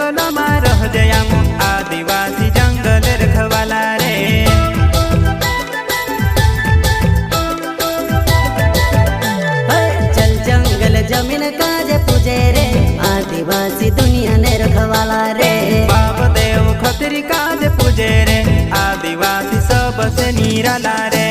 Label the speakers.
Speaker 1: जंगल में रह जयाम आदिवासी जंगल रखवाला रे।
Speaker 2: चल जंगल जमीन काजे पूजे रे आदिवासी दुनिया ने रखवाला रे।
Speaker 1: बाप देव खतरी काज पूजे रे आदिवासी सबसे निराला रे।